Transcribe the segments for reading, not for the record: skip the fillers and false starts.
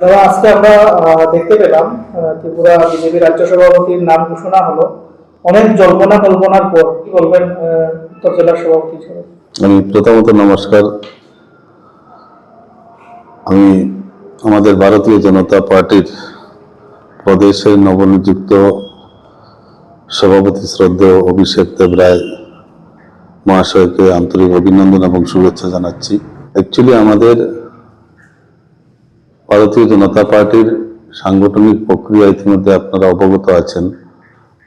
দাদা, আজকে আমরা দেখতে পেলাম ত্রিপুরা বিজেপি রাজ্য সভাপতির নাম ঘোষণা হলো। অনেক জল্পনা কল্পনার পর কি বলবেন উত্তর জেলার সভাপতি হিসেবে? আমি প্রথমত নমস্কার। আমি আমাদের ভারতীয় জনতা পার্টির প্রদেশের নবনিযুক্ত সভাপতি শ্রদ্ধেয় অভিষেক দেব রায় মহাশয়কে আন্তরিক অভিনন্দন এবং শুভেচ্ছা জানাচ্ছি। অ্যাকচুয়ালি আমাদের ভারতীয় জনতা পার্টির সাংগঠনিক প্রক্রিয়া ইতিমধ্যে আপনারা অবগত আছেন।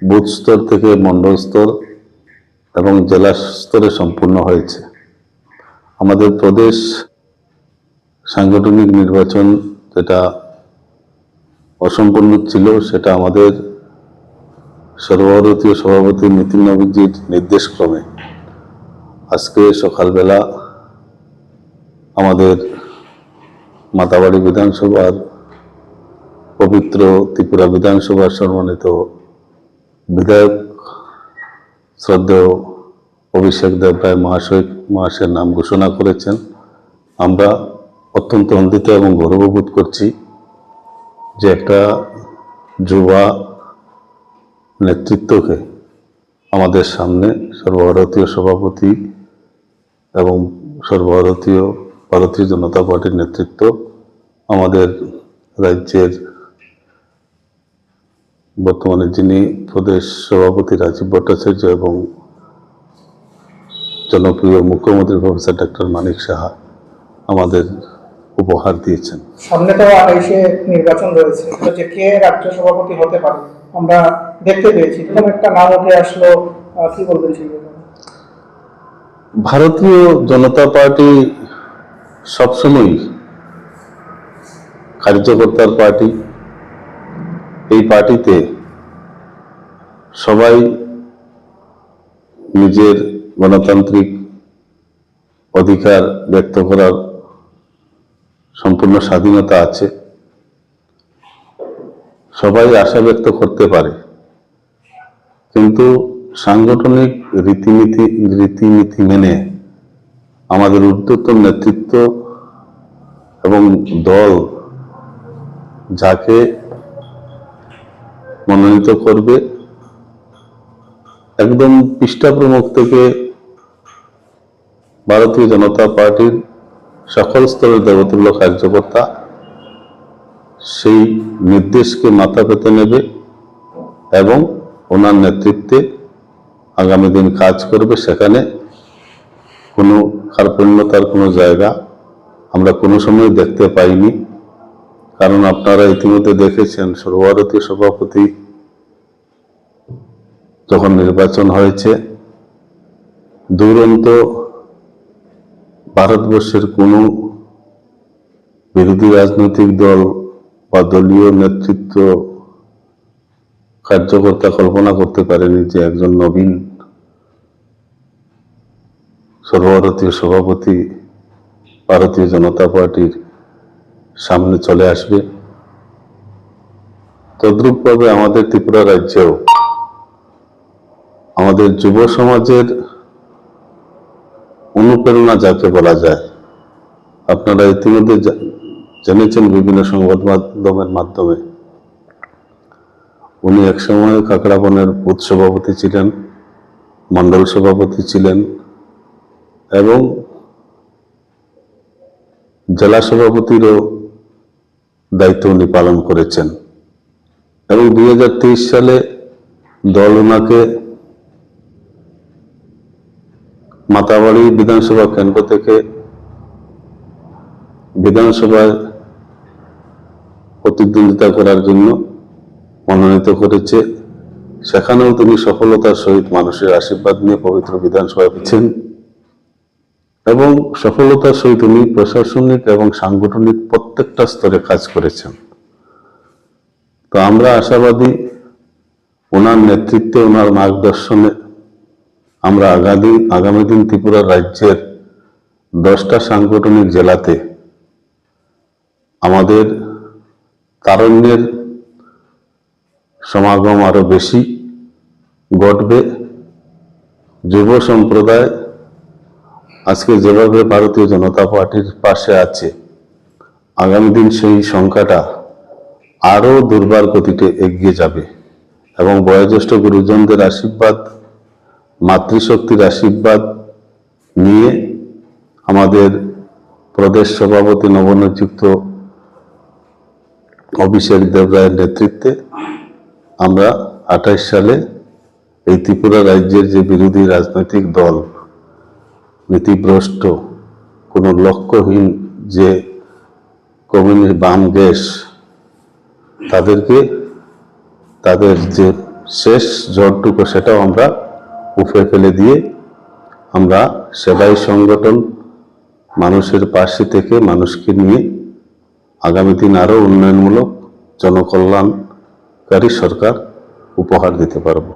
বুথ স্তর থেকে মণ্ডল স্তর এবং জেলা স্তরে সম্পূর্ণ হয়েছে। আমাদের প্রদেশ সাংগঠনিক নির্বাচন যেটা অসম্পূর্ণ ছিল, সেটা আমাদের সর্বভারতীয় সভাপতি নীতিন নবীনজির নির্দেশক্রমে আজকে সকালবেলা আমাদের মাতাবাড়ি বিধানসভার পবিত্র ত্রিপুরা বিধানসভার সম্মানিত বিধায়ক শ্রদ্ধেয় অভিষেক দেব রায় মহাশয়ের নাম ঘোষণা করেছেন। আমরা অত্যন্ত আনন্দিত এবং গর্ববোধ করছি যে একটা যুবা নেতৃত্বকে আমাদের সামনে সর্বভারতীয় সভাপতি এবং ভারতীয় জনতা পার্টির নেতৃত্ব, আমাদের রাজ্যের বর্তমানে যিনি প্রদেশ সভাপতি রাজীব ভট্টাচার্য এবং জনপ্রিয় মুখ্যমন্ত্রী প্রফেসর ডক্টর মানিক সাহা আমাদের উপহার দিয়েছেন। সামনে তো 28-এ নির্বাচন রয়েছে, যে কে রাজ্য সভাপতি হতে পারে আমরা দেখতে পেয়েছি, এরকম একটা নাম উঠে আসলো, কি বলবেন সেই ব্যাপারে? ভারতীয় জনতা পার্টি সবসময় কার্যকর্তার পার্টি। এই পার্টিতে সবাই নিজের গণতান্ত্রিক অধিকার ব্যক্ত করার সম্পূর্ণ স্বাধীনতা আছে। সবাই আশা ব্যক্ত করতে পারে, কিন্তু সাংগঠনিক রীতিনীতি মেনে আমাদের ঊর্ধ্বতন নেতৃত্ব এবং দল যাকে মনোনীত করবে, একদম পৃষ্ঠা প্রমুখ থেকে ভারতীয় জনতা পার্টির সকল স্তরের দেবতুল্য কার্যকর্তা সেই নির্দেশকে মাথা পেতে নেবে এবং ওনার নেতৃত্বে আগামী দিন কাজ করবে। সেখানে কোনো কার্পণ্যতার কোনো জায়গা আমরা কোনো সময় দেখতে পাইনি। কারণ আপনারা ইতিমধ্যে দেখেছেন, সর্বভারতীয় সভাপতি যখন নির্বাচন হয়েছে, দুরন্ত ভারতবর্ষের কোনো বিরোধী রাজনৈতিক দল বা দলীয় নেতৃত্ব কার্যকর্তা কল্পনা করতে পারেনি যে একজন নবীন সর্বভারতীয় সভাপতি ভারতীয় জনতা পার্টির সামনে চলে আসবে। তদ্রূপভাবে আমাদের ত্রিপুরা রাজ্যেও আমাদের যুব সমাজের অনুপ্রেরণা যাকে বলা যায়, আপনারা ইতিমধ্যে জেনেছেন বিভিন্ন সংবাদ মাধ্যমের মাধ্যমে, উনি একসময় কাকড়াবনের বুথ সভাপতি ছিলেন, মণ্ডল সভাপতি ছিলেন এবং জেলা সভাপতিরও দায়িত্ব উনি পালন করেছেন। এবং 2023 সালে দল ওনাকে মাতাবাড়ি বিধানসভা কেন্দ্র থেকে বিধানসভায় প্রতিদ্বন্দ্বিতা করার জন্য মনোনীত করেছে। সেখানেও তিনি সফলতার সহিত মানুষের আশীর্বাদ নিয়ে পবিত্র বিধানসভায় পেয়েছেন এবং সফলতার সহিত উনি প্রশাসনিক এবং সাংগঠনিক প্রত্যেকটা স্তরে কাজ করেছেন। তো আমরা আশাবাদী, ওনার নেতৃত্বে, ওনার মার্গদর্শনে আমরা আগামী দিন ত্রিপুরা রাজ্যের 10টা সাংগঠনিক জেলাতে আমাদের তারুণ্যের সমাগম আরো বেশি ঘটবে। যুব সম্প্রদায় আজকে যেভাবে ভারতীয় জনতা পার্টির পাশে আছে, আগামী দিন সেই সংখ্যাটা আরো দুর্বার গতিতে এগিয়ে যাবে এবং বয়োজ্যেষ্ঠ গুরুজনদের আশীর্বাদ, মাতৃশক্তির আশীর্বাদ নিয়ে আমাদের প্রদেশ সভাপতি নবনিযুক্ত অভিষেক দেবরায়ের নেতৃত্বে আমরা 28 সালে এই ত্রিপুরা রাজ্যের যে বিরোধী রাজনৈতিক দল, নীতিভ্রষ্ট, কোনো লক্ষ্যহীন যে কমিউনিস্ট বাম গ্যাস, তাদেরকে তাদের যে শেষ ঝড়টুকু সেটাও আমরা উফে ফেলে দিয়ে আমরা সেবাই সংগঠন, মানুষের পাশে থেকে মানুষকে নিয়ে আগামী দিন আরো উন্নয়নমূলক জনকল্যাণকারী সরকার উপহার দিতে পারব।